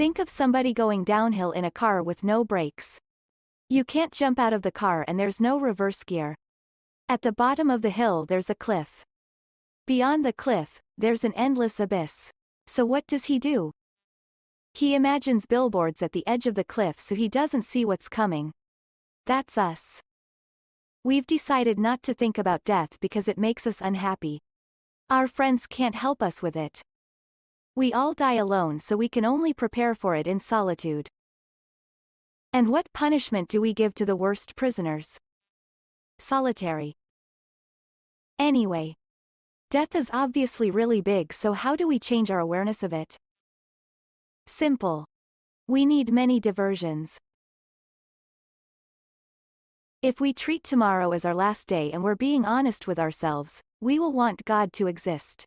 Think of somebody going downhill in a car with no brakes. You can't jump out of the car and there's no reverse gear. At the bottom of the hill there's a cliff. Beyond the cliff, there's an endless abyss. So what does he do? He imagines billboards at the edge of the cliff so he doesn't see what's coming. That's us. We've decided not to think about death because it makes us unhappy. Our friends can't help us with it. We all die alone so we can only prepare for it in solitude. And what punishment do we give to the worst prisoners? Solitary. Anyway. Death is obviously really big, so how do we change our awareness of it? Simple. We need many diversions. If we treat tomorrow as our last day and we're being honest with ourselves, we will want God to exist.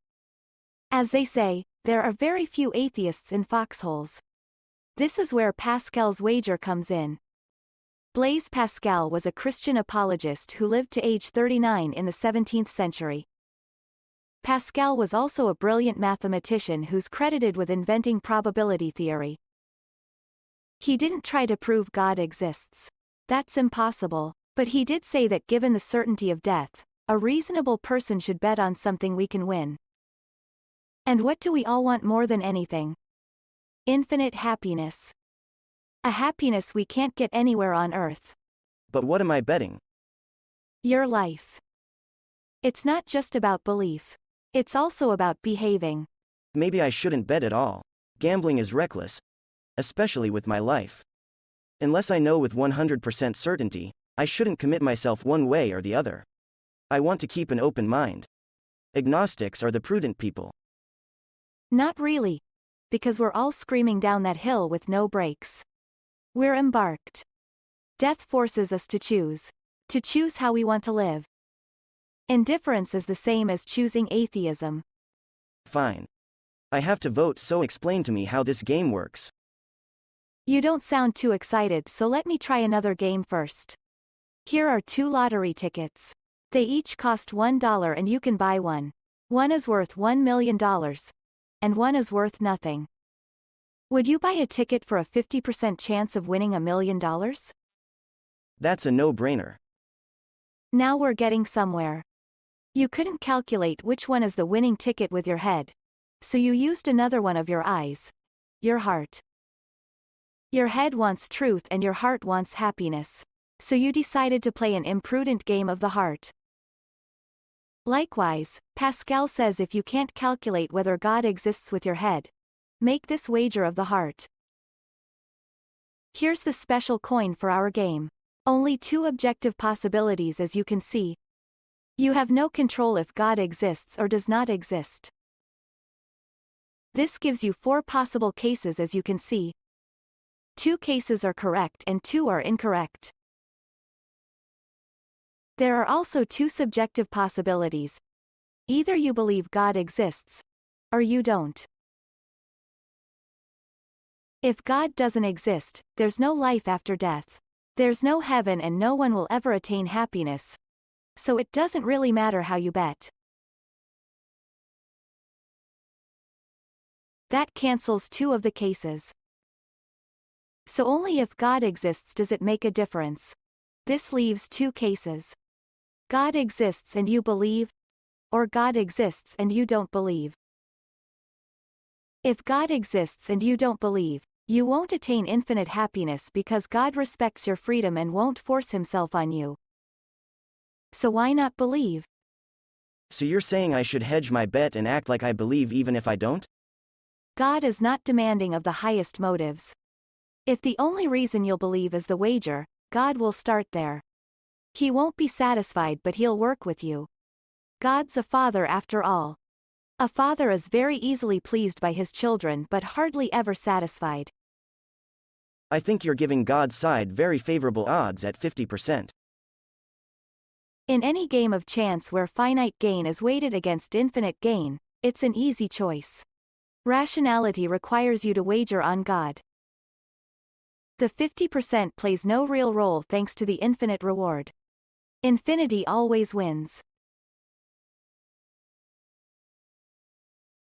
As they say, there are very few atheists in foxholes. This is where Pascal's wager comes in. Blaise Pascal was a Christian apologist who lived to age 39 in the 17th century. Pascal was also a brilliant mathematician who's credited with inventing probability theory. He didn't try to prove God exists. That's impossible, but he did say that given the certainty of death, a reasonable person should bet on something we can win. And what do we all want more than anything? Infinite happiness. A happiness we can't get anywhere on Earth. But what am I betting? Your life. It's not just about belief. It's also about behaving. Maybe I shouldn't bet at all. Gambling is reckless. Especially with my life. Unless I know with 100% certainty, I shouldn't commit myself one way or the other. I want to keep an open mind. Agnostics are the prudent people. Not really. Because we're all screaming down that hill with no brakes. We're embarked. Death forces us to choose. To choose how we want to live. Indifference is the same as choosing atheism. Fine. I have to vote, so explain to me how this game works. You don't sound too excited, so let me try another game first. Here are 2 lottery tickets. They each cost $1 and you can buy one. One is worth $1 million. And one is worth nothing. Would you buy a ticket for a 50% chance of winning $1 million? That's a no-brainer. Now we're getting somewhere. You couldn't calculate which one is the winning ticket with your head. So you used another one of your eyes. Your heart. Your head wants truth and your heart wants happiness. So you decided to play an imprudent game of the heart. Likewise, Pascal says if you can't calculate whether God exists with your head, make this wager of the heart. Here's the special coin for our game. Only 2 objective possibilities, as you can see. You have no control if God exists or does not exist. This gives you 4 possible cases, as you can see. 2 cases are correct and 2 are incorrect. There are also 2 subjective possibilities. Either you believe God exists, or you don't. If God doesn't exist, there's no life after death. There's no heaven and no one will ever attain happiness. So it doesn't really matter how you bet. That cancels 2 of the cases. So only if God exists does it make a difference. This leaves 2 cases. God exists and you believe, or God exists and you don't believe. If God exists and you don't believe, you won't attain infinite happiness because God respects your freedom and won't force himself on you. So why not believe? So you're saying I should hedge my bet and act like I believe even if I don't? God is not demanding of the highest motives. If the only reason you'll believe is the wager, God will start there. He won't be satisfied, but he'll work with you. God's a father after all. A father is very easily pleased by his children but hardly ever satisfied. I think you're giving God's side very favorable odds at 50%. In any game of chance where finite gain is weighted against infinite gain, it's an easy choice. Rationality requires you to wager on God. The 50% plays no real role thanks to the infinite reward. Infinity always wins.